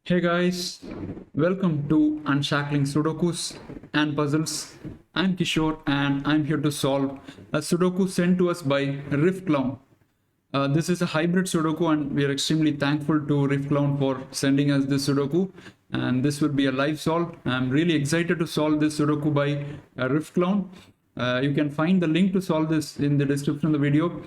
Hey guys, welcome to Unshackling Sudokus and Puzzles. I'm Kishore and I'm here to solve a Sudoku sent to us by Riffclown. This is a hybrid Sudoku and we are extremely thankful to Riffclown for sending us this Sudoku, and this will be a live solve. I'm really excited to solve this Sudoku by Riffclown. You can find the link to solve this in the description of the video.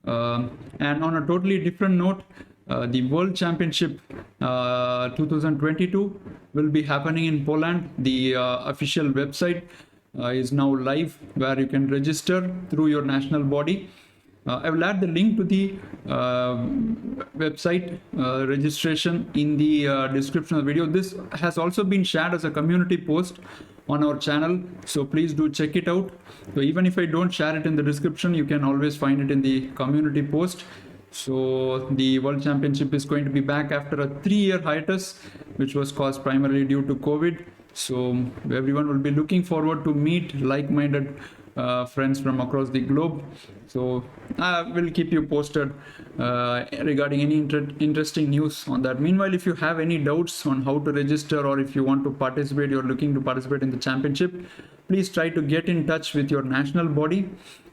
And on a totally different note, the World Championship 2022 will be happening in Poland. The official website is now live where you can register through your national body. I will add the link to the website registration in the description of the video. This has also been shared as a community post on our channel, so please do check it out. So even if I don't share it in the description, you can always find it in the community post. So the World Championship is going to be back after a 3-year hiatus, which was caused primarily due to COVID. So everyone will be looking forward to meet like-minded friends from across the globe. So I will keep you posted regarding any interesting news on that. Meanwhile, if you have any doubts on how to register, or if you want to participate, you're looking to participate in the championship, please try to get in touch with your national body.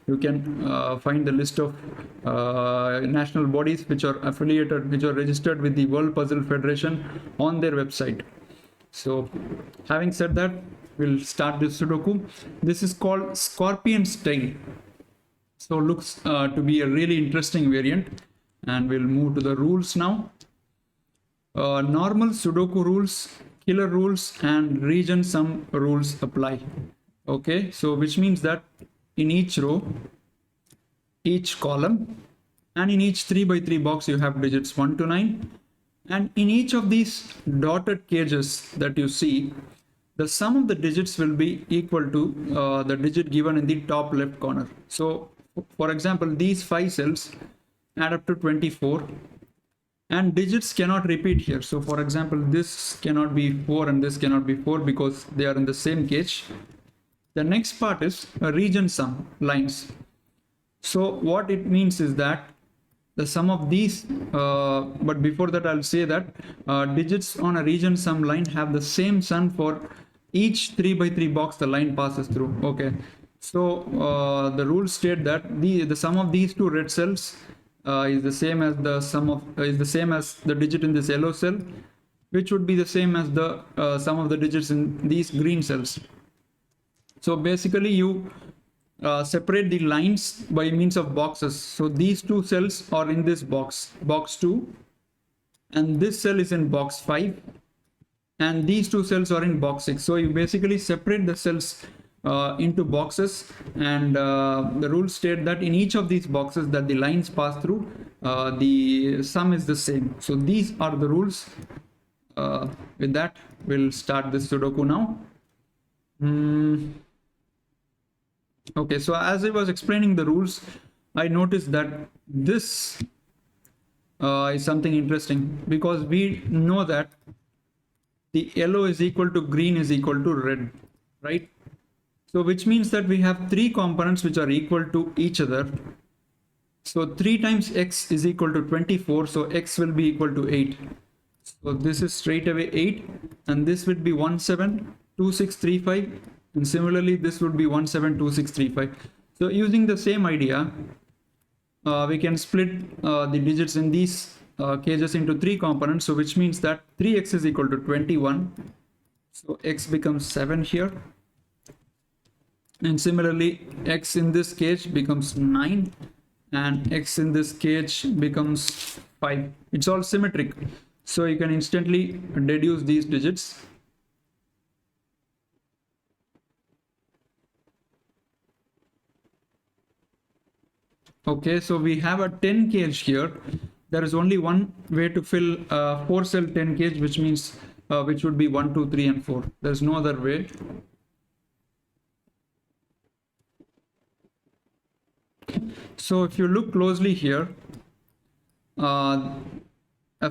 You can find the list of national bodies which are affiliated, which are registered with the World Puzzle Federation on their website. So having said that, we'll start this Sudoku. This is called Scorpion's Tail. So looks to be a really interesting variant, and we'll move to the rules now. Normal Sudoku rules, killer rules, and region sum rules apply. Okay, so which means that in each row, each column, and in each 3x3 box you have digits 1 to 9, and in each of these dotted cages that you see, the sum of the digits will be equal to the digit given in the top left corner. So for example, these 5 cells add up to 24, and digits cannot repeat here. So for example, this cannot be 4 and this cannot be 4 because they are in the same cage. The next part is a region sum lines. So what it means is that the sum of these, but before that I'll say that digits on a region sum line have the same sum for each 3x3 box the line passes through. Okay, so the rules state that the sum of these two red cells is the same as the sum of the digit in this yellow cell, which would be the same as the sum of the digits in these green cells. So basically you separate the lines by means of boxes. So these two cells are in this box 2, and this cell is in box 5, and these two cells are in box 6. So you basically separate the cells into boxes, and the rules state that in each of these boxes that the lines pass through, the sum is the same. So these are the rules. With that, we'll start this Sudoku now. Okay, so as I was explaining the rules, I noticed that this is something interesting, because we know that the yellow is equal to green is equal to red, right? So which means that we have 3 components which are equal to each other. So 3 times x is equal to 24, so x will be equal to 8. So this is straight away 8, and this would be 172635. And similarly, this would be 172635. So using the same idea, we can split the digits in these cages into 3 components. So which means that 3x is equal to 21. So x becomes 7 here. And similarly, x in this cage becomes 9. And x in this cage becomes 5. It's all symmetric. So you can instantly deduce these digits. Okay, so we have a 10 cage here. There is only one way to fill 4 cell 10 cage, which means which would be 1, 2, 3, and 4. There's no other way. So if you look closely here, a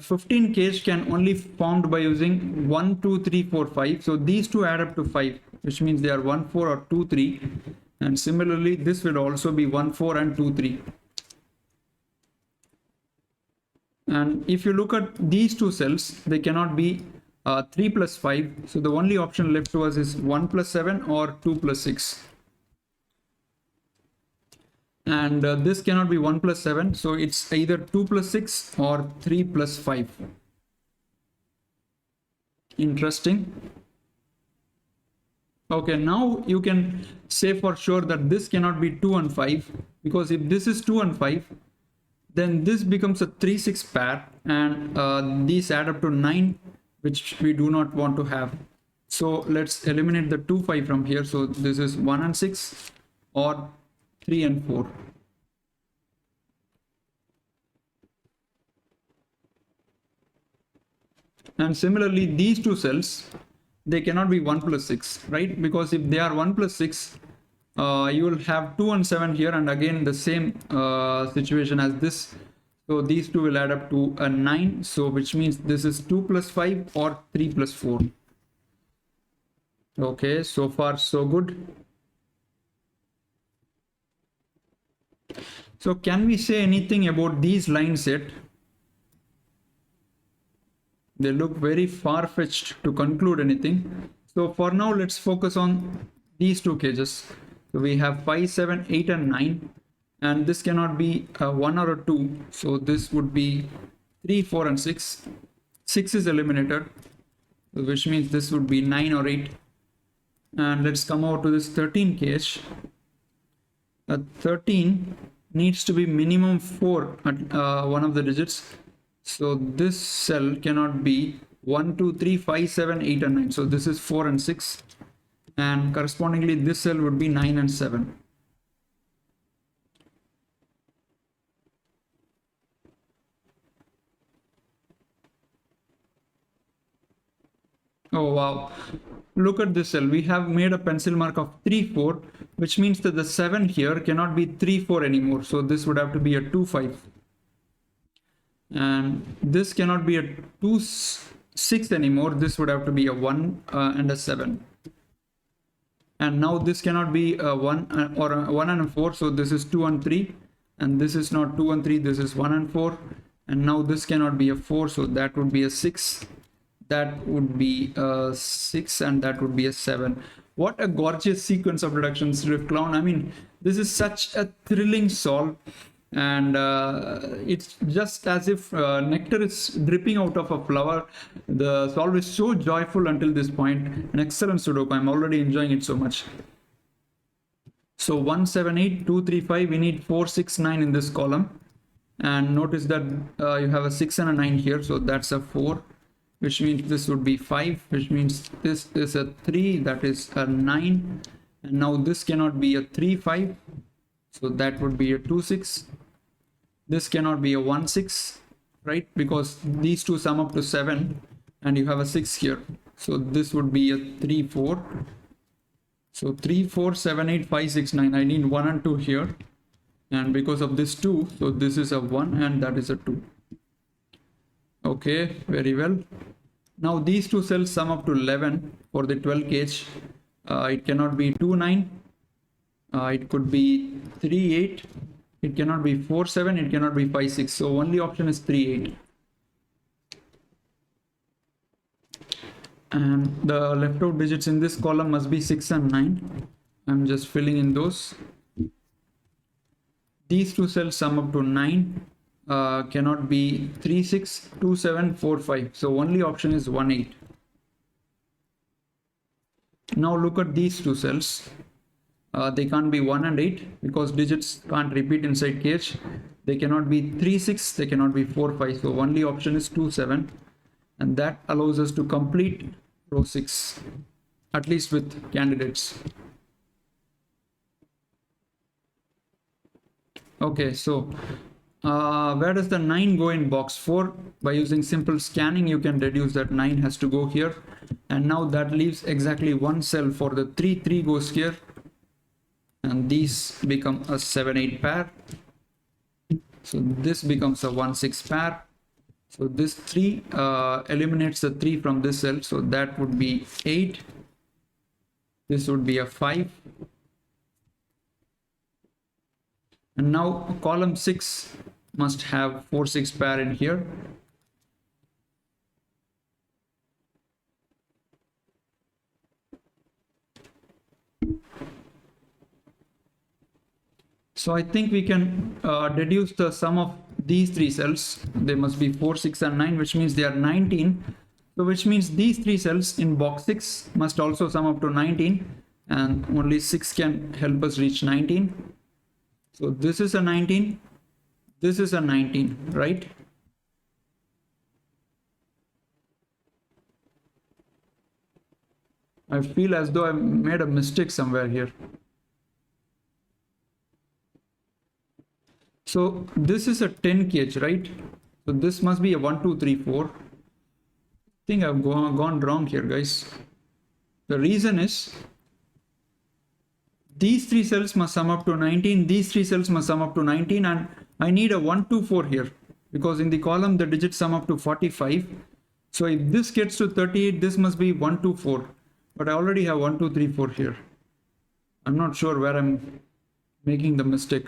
15 cage can only formed by using 1, 2, 3, 4, 5. So these two add up to 5, which means they are 1, 4 or 2, 3. And similarly, this will also be 1, 4 and 2, 3. And if you look at these two cells, they cannot be 3 plus 5. So the only option left to us is 1 plus 7 or 2 plus 6. And this cannot be 1 plus 7. So it's either 2 plus 6 or 3 plus 5. Interesting. Okay, now you can say for sure that this cannot be 2 and 5, because if this is 2 and 5, then this becomes a 3-6 pair, and these add up to 9, which we do not want to have. So let's eliminate the 2, 5 from here. So this is 1 and 6 or 3 and 4. And similarly, these two cells, they cannot be 1 plus 6, right? Because if they are 1 plus 6, you will have 2 and 7 here, and again the same situation as this. So these two will add up to a 9, so which means this is 2 plus 5 or 3 plus 4. Okay, so far so good. So can we say anything about these lines yet? They look very far-fetched to conclude anything. So for now, let's focus on these two cages. So we have 5, 7, 8 and 9, and this cannot be a 1 or a 2. So this would be 3, 4 and 6. 6 is eliminated, which means this would be 9 or 8. And let's come out to this 13 cage. 13 needs to be minimum 4 at one of the digits. So this cell cannot be 1, 2, 3, 5, 7, 8 and 9. So this is 4 and 6. And correspondingly, this cell would be 9 and 7. Oh wow, look at this cell. We have made a pencil mark of 3, 4, which means that the 7 here cannot be 3, 4 anymore. So this would have to be a 2, 5. And this cannot be a 2, 6 anymore. This would have to be a 1 and a 7. And now this cannot be a 1 or a 1 and a 4. So this is 2 and 3. And this is not 2 and 3. This is 1 and 4. And now this cannot be a 4. So that would be a 6. That would be a 6, and that would be a 7. What a gorgeous sequence of reductions, Riffclown. I mean, this is such a thrilling solve, and it's just as if nectar is dripping out of a flower. The solve is so joyful until this point. An excellent Sudoku. I'm already enjoying it so much. So 1, 7, 8, 2, 3, 5. We need 4, 6, 9 in this column. And notice that you have a 6 and a 9 here. So that's a 4. Which means this would be 5, which means this is a 3, that is a 9, and now this cannot be a 3, 5, so that would be a 2, 6. This cannot be a 1, 6, right? Because these two sum up to 7, and you have a 6 here, so this would be a 3, 4. So 3, 4, 7, 8, 5, 6, 9. I need 1 and 2 here, and because of this 2, so this is a 1 and that is a 2. Okay, very well. Now these two cells sum up to 11 for the 12 gauge. It cannot be 2, 9. It could be 3, 8. It cannot be 4, 7. It cannot be 5, 6. So only option is 3, 8. And the left out digits in this column must be 6 and 9. I'm just filling in those. These two cells sum up to 9. Cannot be 3, 6, 2, 7, 4, 5. So only option is 1, 8. Now look at these two cells. They can't be 1 and 8 because digits can't repeat inside cage. They cannot be 3, 6. They cannot be 4, 5. So only option is 2, 7. And that allows us to complete row 6, at least with candidates. Okay, so where does the 9 go in box 4? By using simple scanning, you can deduce that 9 has to go here. And now that leaves exactly one cell for the 3, 3 goes here. And these become a 7, 8 pair. So this becomes a 1, 6 pair. So this 3 eliminates the 3 from this cell. So that would be 8. This would be a 5. And now column 6 must have 4, 6 pair in here. So I think we can deduce the sum of these three cells. They must be 4, 6 and 9, which means they are 19. So which means these three cells in box 6 must also sum up to 19, and only 6 can help us reach 19. So this is a 19, this is a 19, right? I feel as though I made a mistake somewhere here. So this is a 10 kh, right? So this must be a 1, 2, 3, 4. I think I've gone wrong here, guys. The reason is these three cells must sum up to 19, these three cells must sum up to 19, and I need a 1, 2, 4 here because in the column the digits sum up to 45. So if this gets to 38, this must be 1, 2, 4. But I already have 1, 2, 3, 4 here. I'm not sure where I'm making the mistake.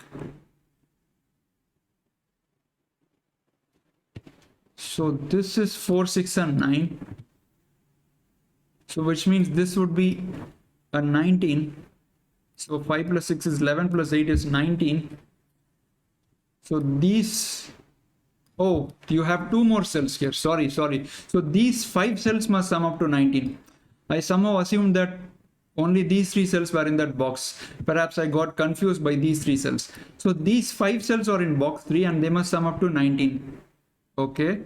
So this is 4, 6 and 9. So which means this would be a 19. So 5 plus 6 is 11 plus 8 is 19. So these, oh, you have two more cells here. Sorry. So these 5 cells must sum up to 19. I somehow assumed that only these 3 cells were in that box. Perhaps I got confused by these 3 cells. So these 5 cells are in box 3 and they must sum up to 19. Okay.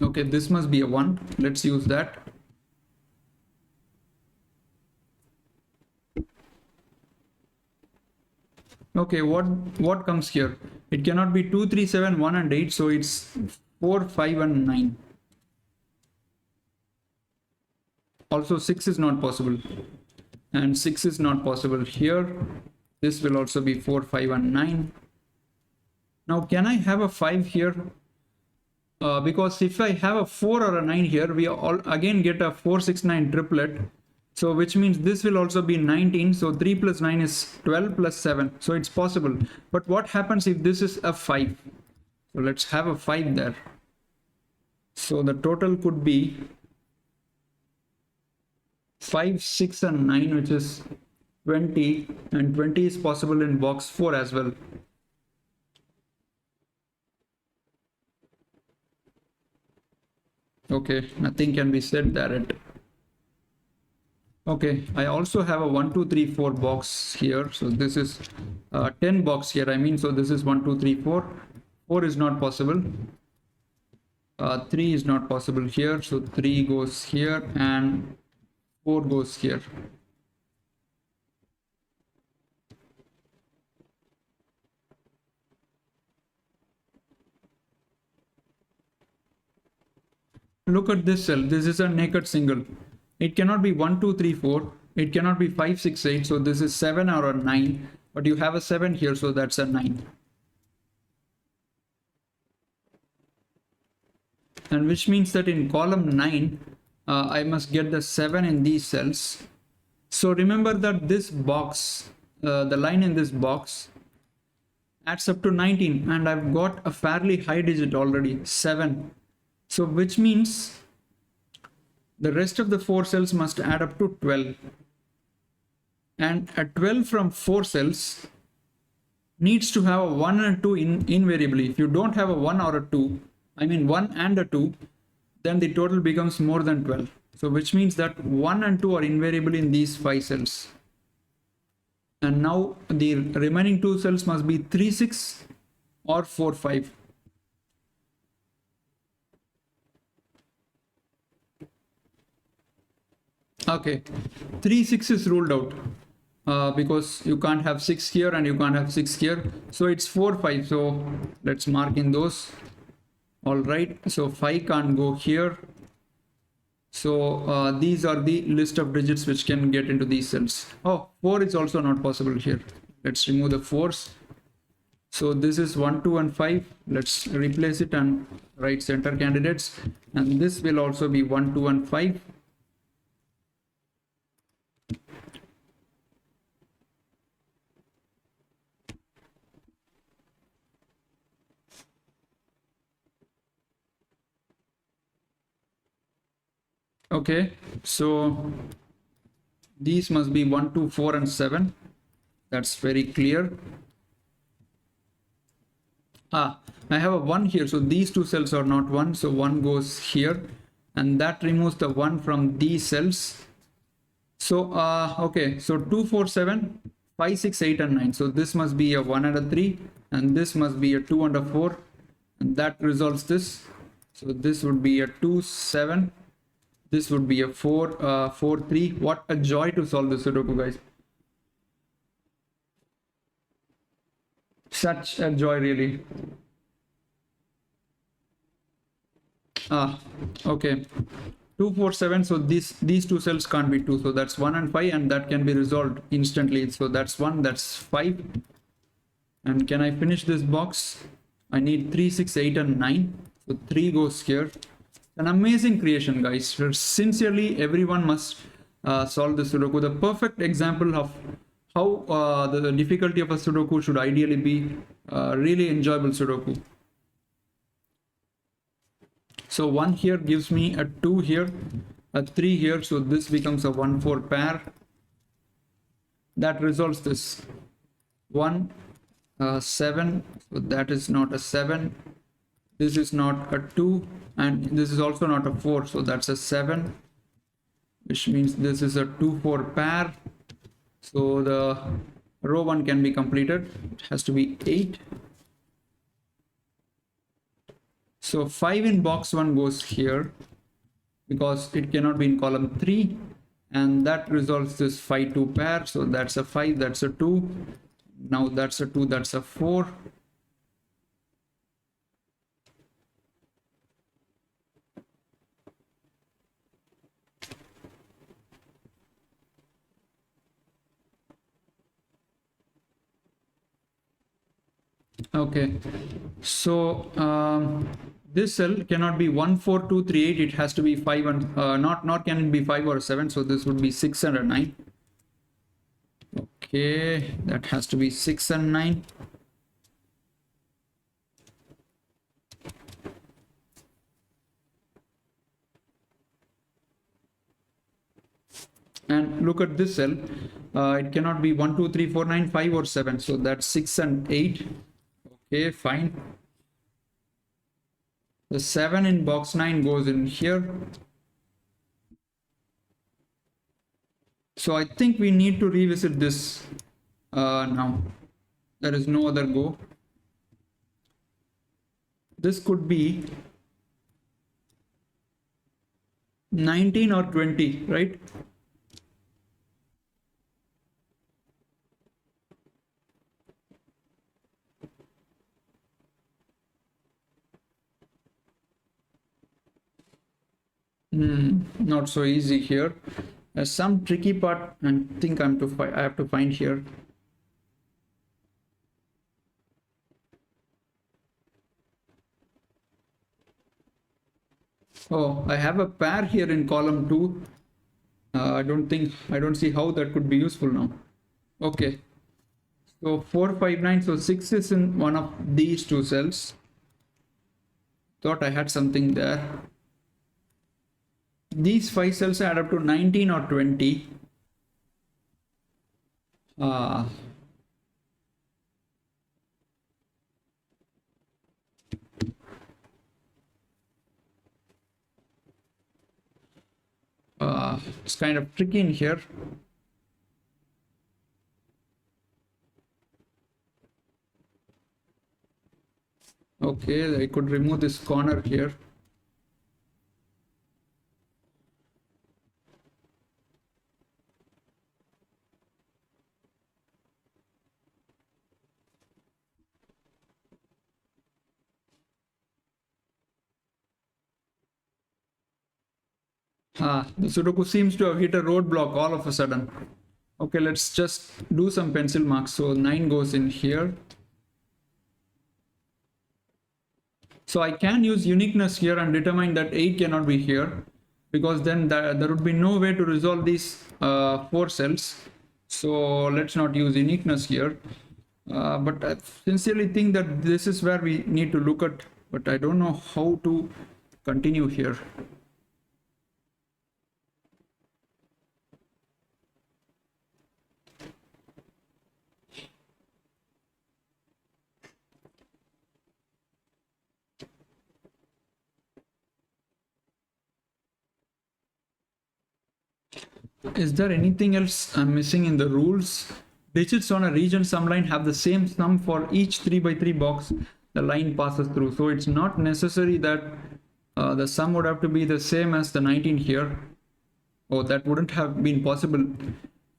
Okay, this must be a 1. Let's use that. Okay, what comes here? It cannot be 2, 3, 7, 1 and 8, so it's 4, 5 and 9. Also 6 is not possible. And 6 is not possible here. This will also be 4, 5 and 9. Now can I have a 5 here? Because if I have a 4 or a 9 here, we all again get a 4, 6, 9 triplet. So which means this will also be 19. So 3 plus 9 is 12 plus 7. So it's possible. But what happens if this is a 5? So let's have a 5 there. So the total could be 5, 6 and 9, which is 20. And 20 is possible in box 4 as well. Okay, nothing can be said there. Okay, I also have a 1, 2, 3, 4 box here. So this is 10 box here. I mean, so this is 1, 2, 3, 4. 4 is not possible. 3 is not possible here. So 3 goes here and 4 goes here. Look at this cell. This is a naked single. It cannot be 1, 2, 3, 4. It cannot be 5, 6, 8. So this is 7 or a 9. But you have a 7 here, so that's a 9. And which means that in column 9, I must get the 7 in these cells. So remember that this box, the line in this box, adds up to 19. And I've got a fairly high digit already, 7. So which means the rest of the 4 cells must add up to 12. And a 12 from 4 cells needs to have a 1 and 2 invariably. If you don't have a 1 or a 2, I mean 1 and a 2, then the total becomes more than 12. So which means that 1 and 2 are invariable in these 5 cells. And now the remaining 2 cells must be 3, 6 or 4, 5. Okay, 3, 6 is ruled out because you can't have 6 here and you can't have 6 here. So it's 4, 5. So let's mark in those. All right. So 5 can't go here. So these are the list of digits which can get into these cells. Oh, 4 is also not possible here. Let's remove the 4s. So this is 1, 2 and 5. Let's replace it and write center candidates. And this will also be 1, 2 and 5. Okay, so These must be 1, 2, 4 and 7. That's very clear. I have a 1 here, so these two cells are not 1, so 1 goes here, and that removes the 1 from these cells. So okay, so 2, 4, 7, 5, 6, 8 and 9. So this must be a 1 and a 3, and this must be a 2 and a 4, and that resolves this. So this would be a 2, 7. This would be a 4, 4, 3. What a joy to solve this Sudoku, guys. Such a joy, really. Okay. 2, 4, 7. So these two cells can't be 2. So that's 1 and 5, and that can be resolved instantly. So that's 1, that's 5. And can I finish this box? I need 3, 6, 8 and 9. So 3 goes here. An amazing creation, guys. Sincerely, everyone must solve the Sudoku. The perfect example of how the difficulty of a Sudoku should ideally be really enjoyable Sudoku. So 1 here gives me a 2 here, a 3 here. So this becomes a 1, 4 pair. That resolves this. 1, 7. So that is not a 7. This is not a 2. And this is also not a 4. So that's a 7. Which means this is a 2, 4 pair. So the row 1 can be completed. It has to be 8. So 5 in box 1 goes here because it cannot be in column 3, and that resolves this 5, 2 pair. So that's a 5, that's a 2. Now that's a 2, that's a 4. Okay, so this cell cannot be 1, 4, 2, 3, 8. It has to be 5 and not can it be 5 or 7. So this would be 6 and a 9. Okay, that has to be 6 and 9. And look at this cell. It cannot be 1, 2, 3, 4, 9, 5 or 7. So that's 6 and 8. Okay, fine. The 7 in box 9 goes in here. So I think we need to revisit this now. There is no other go. This could be 19 or 20, right? Not so easy here. There's some tricky part I think I have to find here. Oh, I have a pair here in column 2. I don't see how that could be useful now. Okay. So 4, 5, 9. So 6 is in one of these two cells. Thought I had something there. These 5 cells add up to 19 or 20. It's kind of tricky in here. Okay, I could remove this corner here. The Sudoku seems to have hit a roadblock all of a sudden. Okay, let's just do some pencil marks. So 9 goes in here. So I can use uniqueness here and determine that 8 cannot be here, because then there would be no way to resolve these 4 cells. So let's not use uniqueness here. But I sincerely think that this is where we need to look at, but I don't know how to continue here. is there anything else I'm missing in the rules? Digits on a region sum line have the same sum for each 3x3 box the line passes through. So it's not necessary that the sum would have to be the same as the 19 here. Oh, that wouldn't have been possible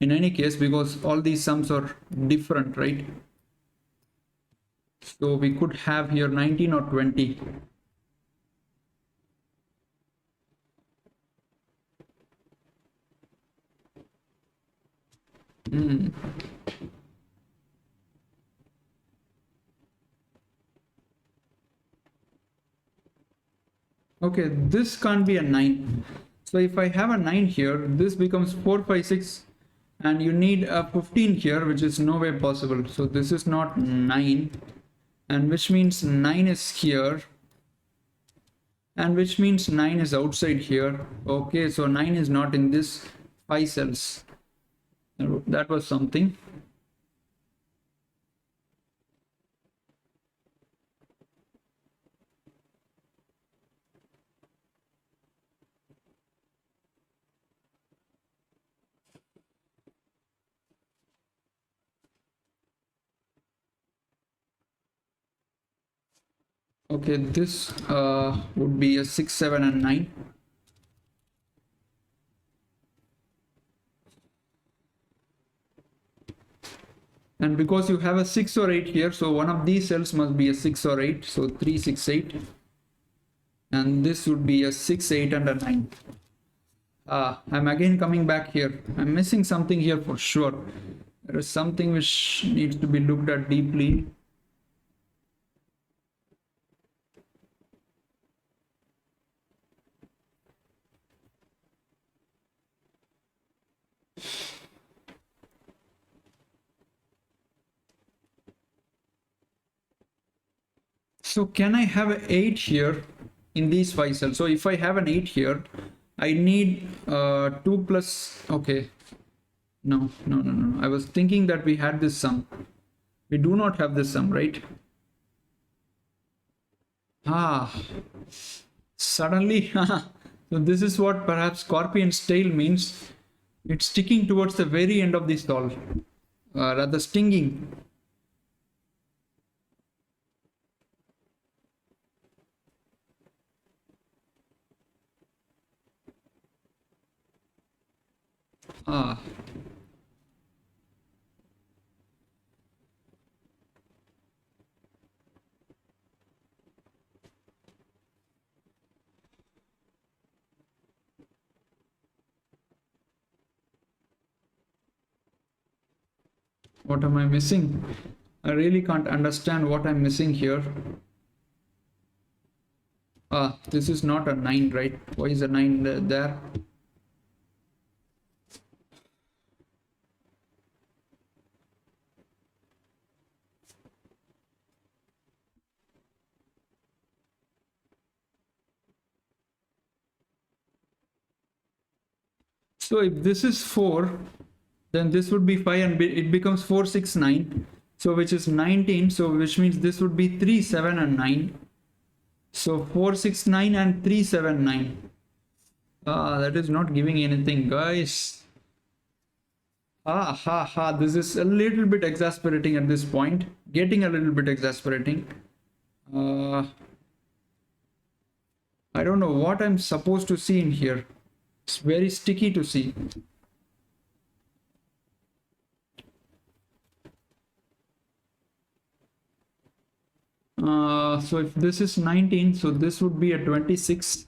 in any case because all these sums are different, right? So we could have here 19 or 20. Okay, this can't be a 9. So if I have a 9 here, this becomes 4, 5, 6, and you need a 15 here, which is no way possible. So this is not 9, and which means 9 is here, and which means 9 is outside here. Okay, so 9 is not in this 5 cells. That was something. Okay, this would be a 6, 7, and 9. And because you have a 6 or 8 here, so one of these cells must be a 6 or 8. So 3, 6, 8. And this would be a 6, 8, and a 9. I'm again coming back here. I'm missing something here for sure. There is something which needs to be looked at deeply. So can I have an 8 here in these 5 cells? So if I have an 8 here, I need 2 plus, okay. No. I was thinking that we had this sum. We do not have this sum, right? Suddenly, so this is what perhaps scorpion's tail means. It's sticking towards the very end of the stall, rather stinging. What am I missing? I really can't understand what I'm missing here. This is not a 9, right? Why is a 9 there? So if this is 4, then this would be 5 and it becomes 4, 6, 9. So which is 19. So which means this would be 3, 7, and 9. So 4, 6, 9 and 3, 7, 9. That is not giving anything, guys. This is a little bit exasperating at this point. Getting a little bit exasperating. I don't know what I'm supposed to see in here. It's very sticky to see. So if this is 19, so this would be a 26.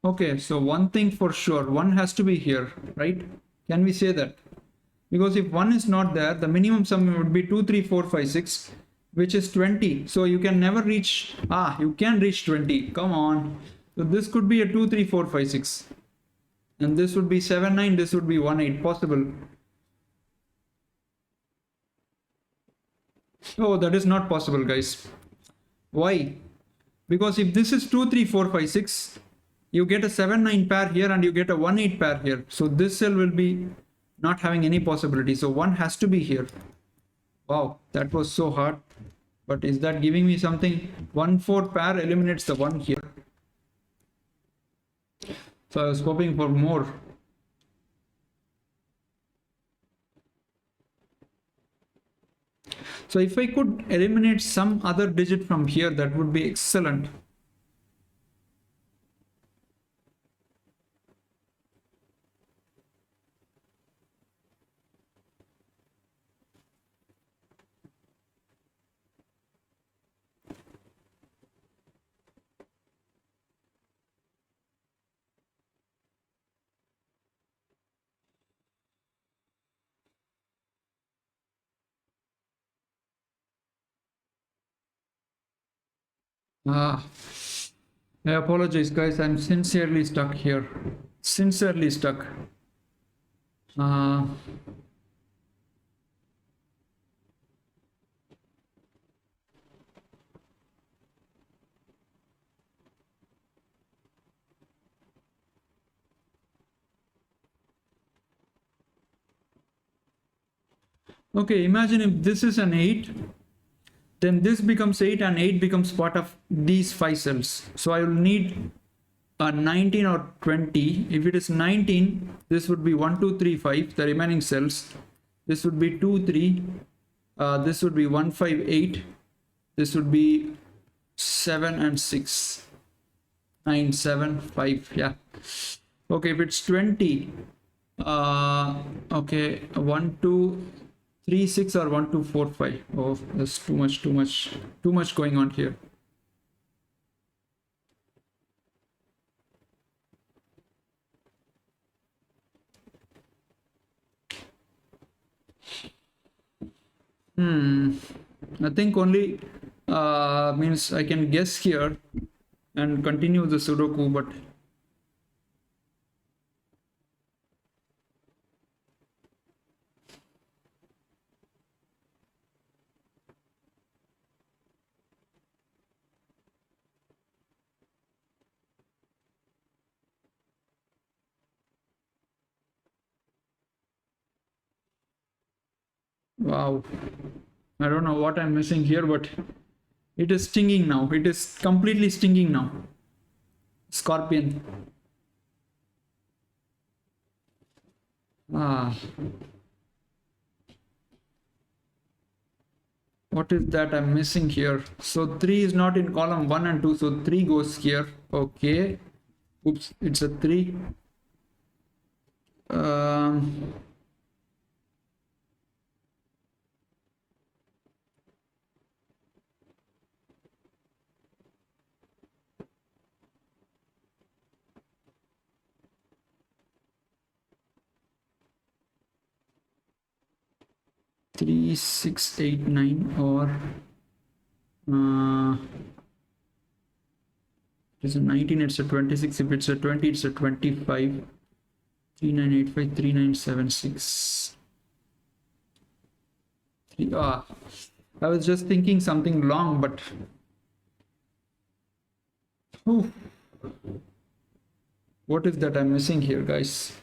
Okay, so one thing for sure, 1 has to be here, right? Can we say that? Because if 1 is not there, the minimum sum would be 2, 3, 4, 5, 6, which is 20. So you can never reach, you can reach 20. Come on. So this could be a 2, 3, 4, 5, 6. And this would be 7, 9, this would be 1, 8, possible. Oh, that is not possible, guys. Why? Because if this is 2, 3, 4, 5, 6, you get a 7, 9 pair here and you get a 1, 8 pair here. So this cell will be not having any possibility. So 1 has to be here. Wow, that was so hard. But is that giving me something? 1, 4 pair eliminates the 1 here. So I was hoping for more. So if I could eliminate some other digit from here, that would be excellent. Ah, I apologize, guys. I'm sincerely stuck here. Sincerely stuck. Uh, okay, imagine if this is an 8, then this becomes 8 and 8 becomes part of these 5 cells. So I will need a 19 or 20. If it is 19, this would be 1, 2, 3, 5, the remaining cells. This would be 2, 3. This would be 1, 5, 8. This would be 7 and 6. 9, 7, 5. Yeah. Okay, if it's 20, okay, 1, 2, 3, 6 or 1, 2, 4, 5. Oh, that's too much going on here. I think only means I can guess here and continue the Sudoku, but wow, I don't know what I'm missing here, but it is stinging now. It is completely stinging now. Scorpion. Ah. What is that I'm missing here? So 3 is not in column 1 and 2, so 3 goes here. Okay. Oops, it's a 3. Um, 3, 6, 8, 9, or it's a 19, it's a 26. If it's a 20, it's a 25. 3985, 3976. I was just thinking something long, but whew, what is that I'm missing here, guys?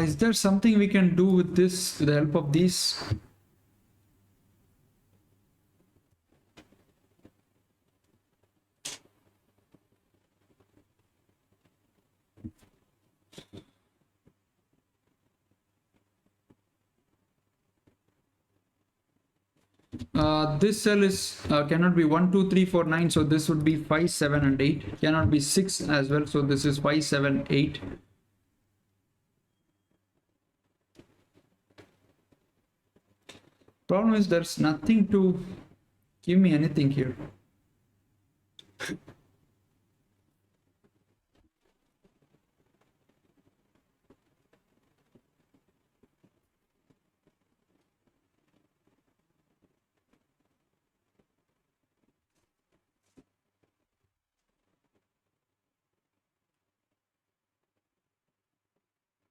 Is there something we can do with this with the help of these? This cell is cannot be 1, 2, 3, 4, 9, so this would be 5, 7, and 8. Cannot be 6 as well, so this is 5, 7, 8. Problem is there's nothing to give me anything here.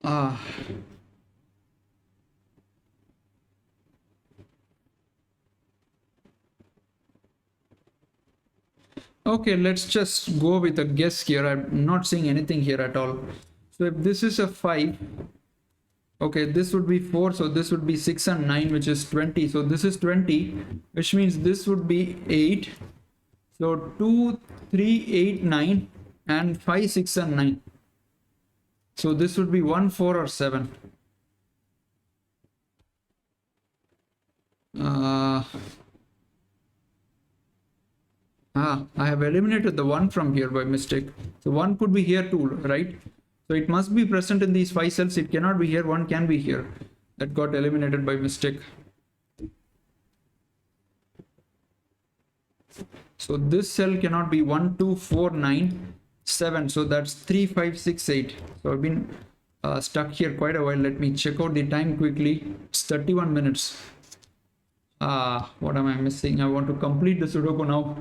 Ah. Okay, let's just go with a guess here. I'm not seeing anything here at all. So if this is a 5, okay, this would be 4, so this would be 6 and 9, which is 20. So this is 20, which means this would be 8. So 2, 3, 8, 9, and 5, 6, and 9. So this would be 1, 4, or 7. I have eliminated the 1 from here by mistake. So 1 could be here too, right? So it must be present in these 5 cells. It cannot be here. 1 can be here. That got eliminated by mistake. So this cell cannot be 1, 2, 4, 9, 7. So that's 3, 5, 6, 8. So I've been stuck here quite a while. Let me check out the time quickly. It's 31 minutes. What am I missing? I want to complete the Sudoku now.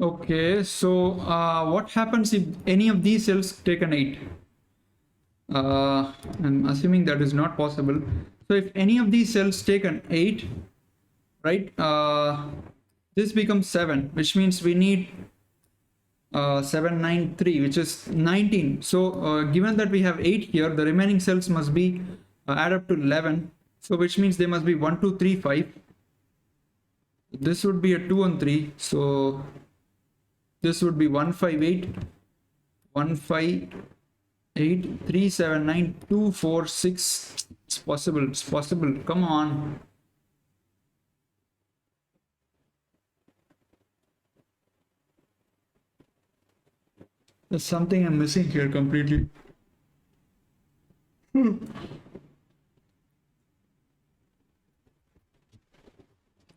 Okay, so what happens if any of these cells take an 8? I'm assuming that is not possible. So if any of these cells take an 8, right, this becomes 7, which means we need 7, 9, 3, which is 19. So given that we have 8 here, the remaining cells must be add up to 11. So which means they must be 1, 2, 3, 5. This would be a 2 and 3. So this would be 1, 5, 8, 1, 5, 8, 3, 7, 9, 2, 4, 6. It's possible. It's possible. Come on. There's something I'm missing here completely.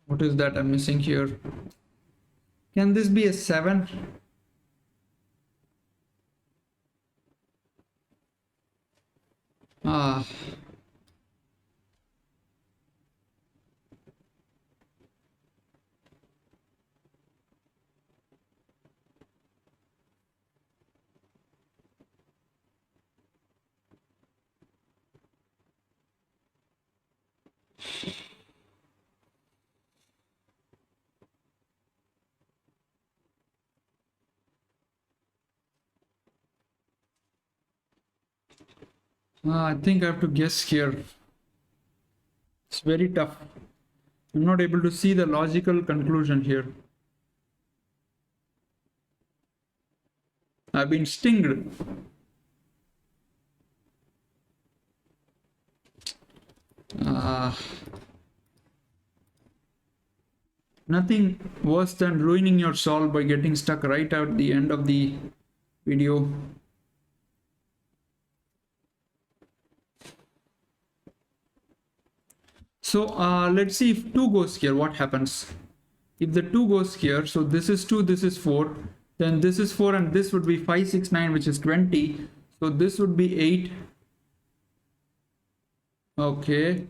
What is that I'm missing here? Can this be a 7? Ah. I think I have to guess here. It's very tough. I'm not able to see the logical conclusion here. I've been stinged. Nothing worse than ruining your solve by getting stuck right at the end of the video. So let's see if 2 goes here, what happens? If the 2 goes here, so this is 2, this is 4, then this is 4, and this would be 5, 6, 9, which is 20. So this would be 8. Okay.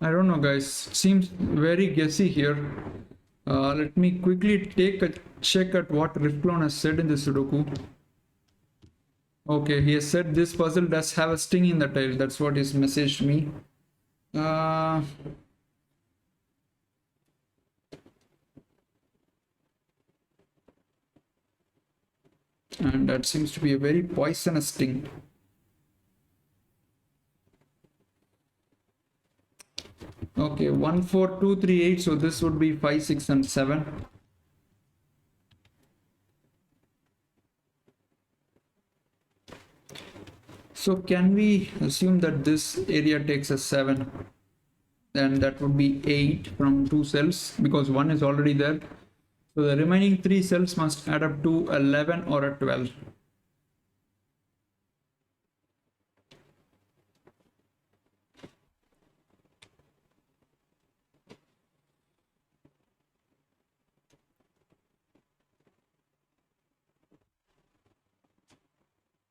I don't know, guys. It seems very guessy here. Let me quickly take a check at what Riffclown has said in the Sudoku. Okay, he has said this puzzle does have a sting in the tail. That's what he's messaged me. And that seems to be a very poisonous sting. Okay, 1, 4, 2, 3, 8. So this would be 5, 6, and 7. So can we assume that this area takes a 7? Then that would be 8 from 2 cells because 1 is already there. So the remaining 3 cells must add up to 11 or a 12.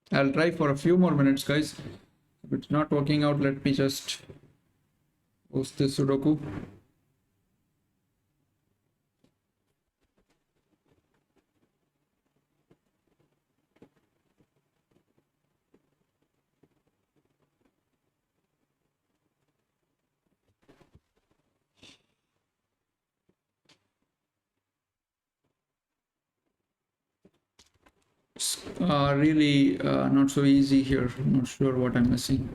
I'll try for a few more minutes, guys. If it's not working out, let me just post this Sudoku. Really not so easy here. Not sure what I'm missing.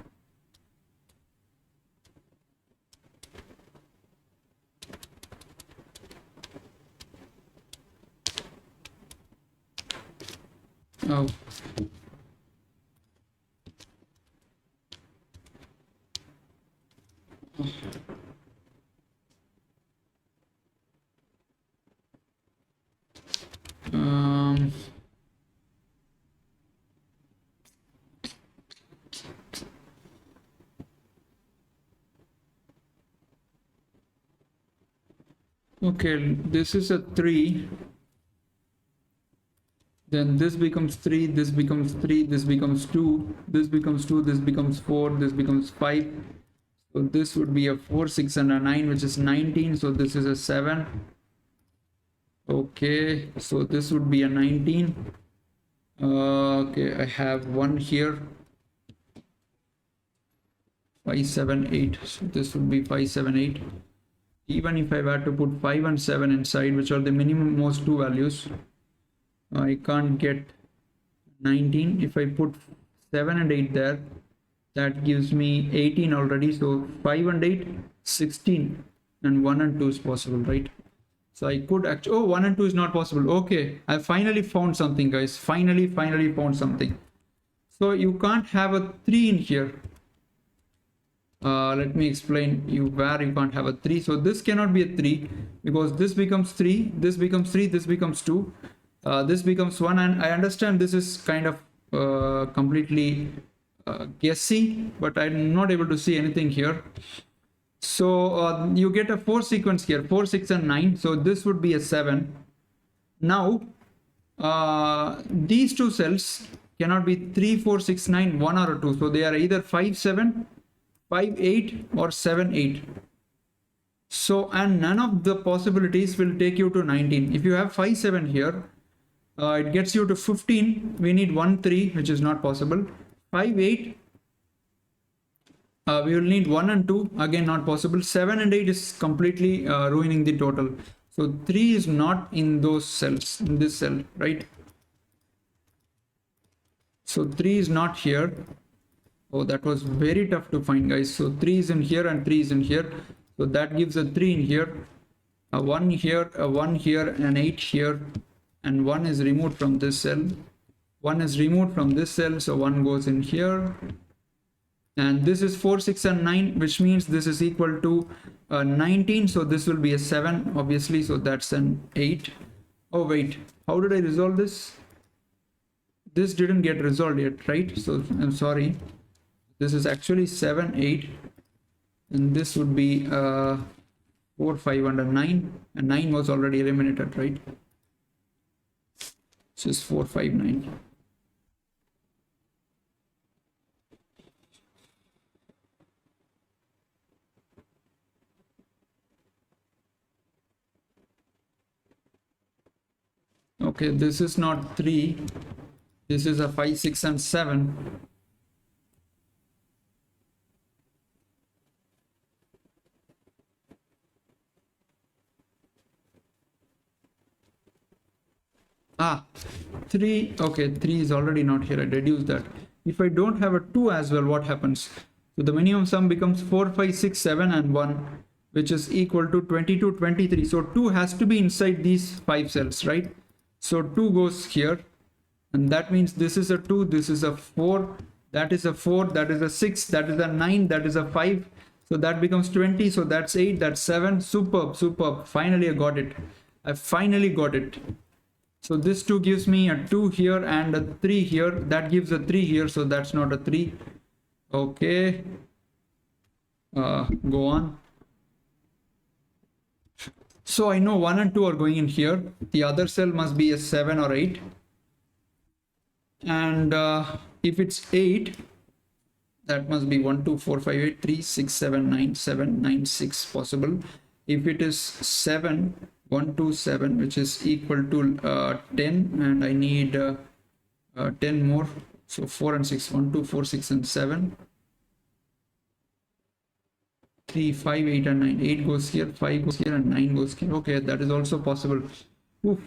Oh. Okay, this is a 3. Then this becomes 3, this becomes 3, this becomes 2, this becomes 2, this becomes 4, this becomes 5. So this would be a 4, 6, and a 9, which is 19. So this is a 7. Okay, so this would be a 19. Okay, I have 1 here. 5, 7, 8. So this would be 5, 7, 8. Even if I were to put 5 and 7 inside, which are the minimum most 2 values, I can't get 19. If I put 7 and 8 there, that gives me 18 already. So 5 and 8, 16, and 1 and 2 is possible, right? So I could actually, oh, 1 and 2 is not possible. Okay, I finally found something, guys. Finally found something. So you can't have a 3 in here. Let me explain you where you can't have a 3. So this cannot be a 3 because this becomes 3, this becomes 3, this becomes 2, this becomes 1, and I understand this is kind of completely guessy, but I'm not able to see anything here. So you get a 4 sequence here, 4, 6, and 9. So this would be a 7. Now these 2 cells cannot be 3, 4, 6, 9, 1 or a 2. So they are either 5, 7, 5, 8, or 7, 8. So, and none of the possibilities will take you to 19. If you have 5, 7 here, it gets you to 15. We need 1, 3, which is not possible. 5, 8, we will need 1 and 2, again not possible. 7 and 8 is completely ruining the total. So 3 is not in those cells, in this cell, right? So 3 is not here. Oh, that was very tough to find, guys. So 3 is in here and 3 is in here. So that gives a 3 in here, a 1 here, a 1 here, an 8 here, and 1 is removed from this cell. 1 is removed from this cell, so 1 goes in here. And this is 4, 6, and 9, which means this is equal to 19. So this will be a 7, obviously. So that's an 8. Oh, wait. How did I resolve this? This didn't get resolved yet, right? So I'm sorry. This is actually 7, 8. And this would be 4, 5, and a 9. And 9 was already eliminated, right? This is 4, 5, 9. Okay, this is not 3. This is a 5, 6, and 7. Ah, 3. Okay, 3 is already not here. I reduced that. If I don't have a 2 as well, what happens? So the minimum sum becomes 4, 5, 6, 7, and 1, which is equal to 22, 23. So 2 has to be inside these 5 cells, right? So 2 goes here, and that means this is a 2, this is a 4, that is a 4, that is a 6, that is a 9, that is a 5. So that becomes 20. So that's 8, that's 7. Superb, superb. Finally, I got it. I finally got it. So this 2 gives me a 2 here and a 3 here. That gives a 3 here, so that's not a 3. Okay. Go on. So I know 1 and 2 are going in here. The other cell must be a 7 or 8. And if it's 8, that must be 1, 2, 4, 5, 8, 3, 6, 7, 9, 7, 9, 6 possible. If it is 7, 1, 2, 7, which is equal to 10, and I need 10 more. So 4 and 6, 1, 2, 4, 6, and 7. 3, 5, 8, and 9. 8 goes here, 5 goes here, and 9 goes here. Okay, that is also possible. Oof.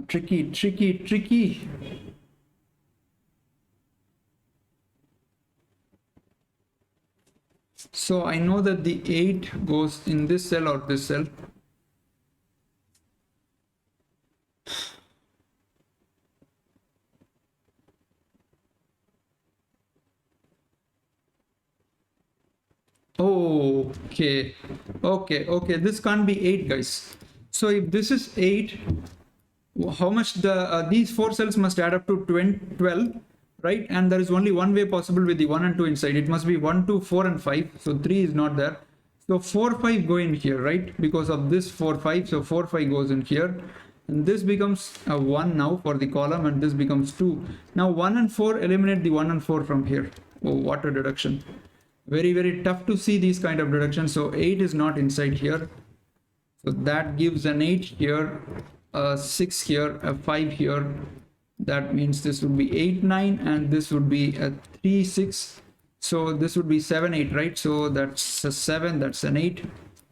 Tricky. So I know that the 8 goes in this cell or this cell. Okay, this can't be 8, guys. So if this is 8, how much these 4 cells must add up to 12, right? And there is only one way possible with the 1 and 2 inside. It must be 1, 2, 4, and 5. So 3 is not there. So 4, 5 go in here, right? Because of this 4, 5. So 4, 5 goes in here. And this becomes a 1 now for the column, and this becomes 2. Now 1 and 4, eliminate the 1 and 4 from here. Oh, what a deduction. Very tough to see these kind of deductions. So 8 is not inside here. So that gives an 8 here, a 6 here, a 5 here. That means this would be 8, 9, and this would be a 3, 6. So this would be 7, 8, right? So that's a 7, that's an 8,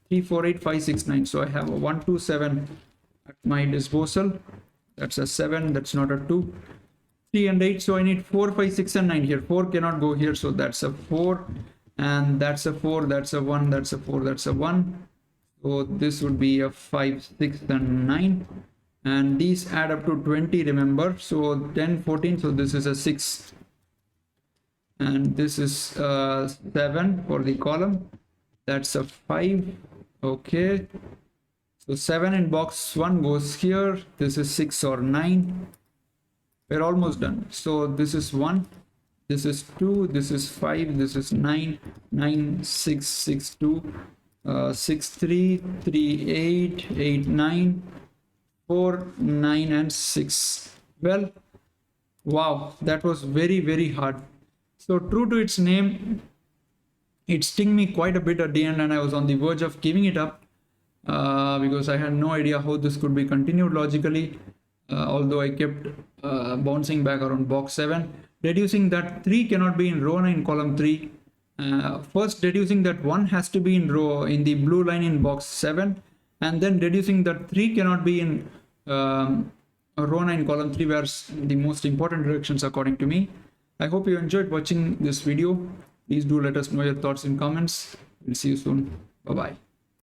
3, 4, 8, 5, 6, 9. So I have a 1, 2, 7 at my disposal. That's a 7, that's not a 2. 3 and 8, so I need 4, 5, 6, and 9 here. 4 cannot go here, so that's a 4, and that's a 4, that's a 1, that's a 4, that's a 1. So this would be a 5, 6, and 9. And these add up to 20, remember. So 10, 14, so this is a 6. And this is 7 for the column. That's a 5. Okay. So 7 in box 1 goes here. This is 6 or 9. We're almost done. So this is 1. This is 2. This is 5. This is 9. 9, 6, 6, 2. 6, 3, 3, 8, 8, 9. 4, 9, and 6. Well, wow, that was very hard. So true to its name, it stung me quite a bit at the end, and I was on the verge of giving it up because I had no idea how this could be continued logically, although I kept bouncing back around box 7. Deducing that 3 cannot be in row 9 column 3. First deducing that 1 has to be in the blue line in box 7, and then deducing that 3 cannot be in row 9 column 3, where the most important directions according to me. I hope you enjoyed watching this video. Please do let us know your thoughts in comments. We'll see you soon. Bye bye.